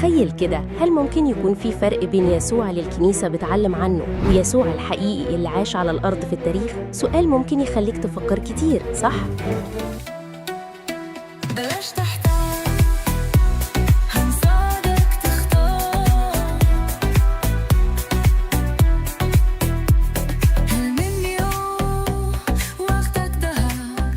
تخيل كده، هل ممكن يكون في فرق بين يسوع اللي الكنيسة بتعلم عنه ويسوع الحقيقي اللي عاش على الأرض في التاريخ؟ سؤال ممكن يخليك تفكر كتير، صح؟ بلاش تحتار، هنساعدك تختار المنيو، وقتك دهب،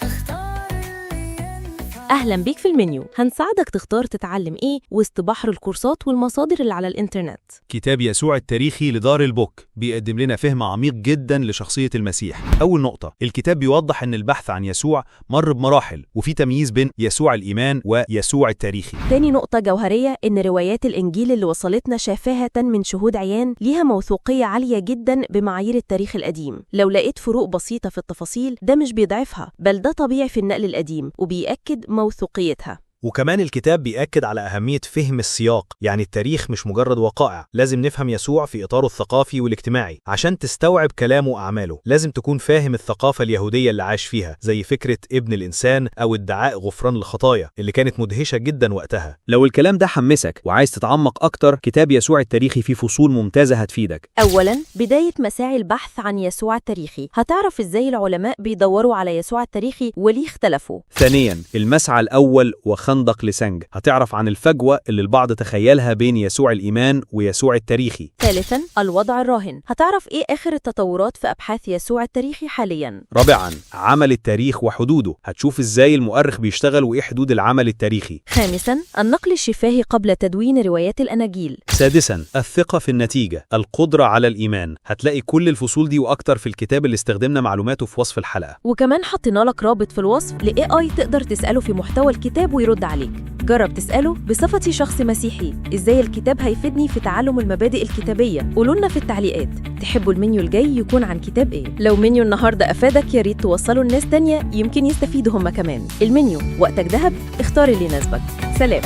اختار اللي ينفع. أهلا بيك في المنيو، هنساعدك تختار تتعلم إيه وسط بحر الكورسات والمصادر اللي على الإنترنت. كتاب يسوع التاريخي لدار البوك بيقدم لنا فهم عميق جدا لشخصية المسيح. أول نقطة، الكتاب بيوضح أن البحث عن يسوع مر بمراحل، وفي تمييز بين يسوع الإيمان ويسوع التاريخي. تاني نقطة جوهرية، إن روايات الإنجيل اللي وصلتنا شافهة من شهود عيان ليها موثوقية عالية جدا بمعايير التاريخ القديم. لو لقيت فروق بسيطة في التفاصيل، ده مش بيضعفها، بل ده طبيعي في النقل القديم وبيأكد موثوقيتها. وكمان الكتاب بيأكد على أهمية فهم السياق، يعني التاريخ مش مجرد وقائع، لازم نفهم يسوع في إطاره الثقافي والاجتماعي. عشان تستوعب كلامه وأعماله لازم تكون فاهم الثقافة اليهودية اللي عاش فيها، زي فكرة ابن الإنسان أو ادعاء غفران الخطايا اللي كانت مدهشة جدا وقتها. لو الكلام ده حمسك وعايز تتعمق أكتر، كتاب يسوع التاريخي فيه فصول ممتازة هتفيدك. أولاً، بداية مساعي البحث عن يسوع التاريخي، هتعرف إزاي العلماء بيدوروا على يسوع التاريخي وليه اختلفوا. ثانياً، المسعى الأول وخندق لسانج، هتعرف عن الفجوة اللي البعض تخيلها بين يسوع الإيمان ويسوع التاريخي. ثالثاً، الوضع الراهن، هتعرف إيه آخر التطورات في أبحاث يسوع التاريخي حالياً. رابعاً، عمل التاريخ وحدوده، هتشوف إزاي المؤرخ بيشتغل وإيه حدود العمل التاريخي. خامساً، النقل الشفاهي قبل تدوين روايات الأناجيل. سادساً، الثقة في النتيجة، القدرة على الإيمان، هتلاقي كل الفصول دي وأكتر في الكتاب اللي استخدمنا معلوماته في وصف الحلقة. وكمان حطينا لك رابط في الوصف ل AI تقدر تسأله في محتوى الكتاب ويرد عليك. جرب تسأله بصفتي شخص مسيحي، إزاي الكتاب هيفيدني في تعلم المبادئ الكتابية؟ قولولنا في التعليقات، تحبوا المنيو الجاي يكون عن كتاب إيه؟ لو منيو النهاردة أفادك، يا ريت توصله لناس تانية يمكن يستفيدوا هم كمان. المنيو، وقتك دهب، اختار اللي يناسبك. سلام.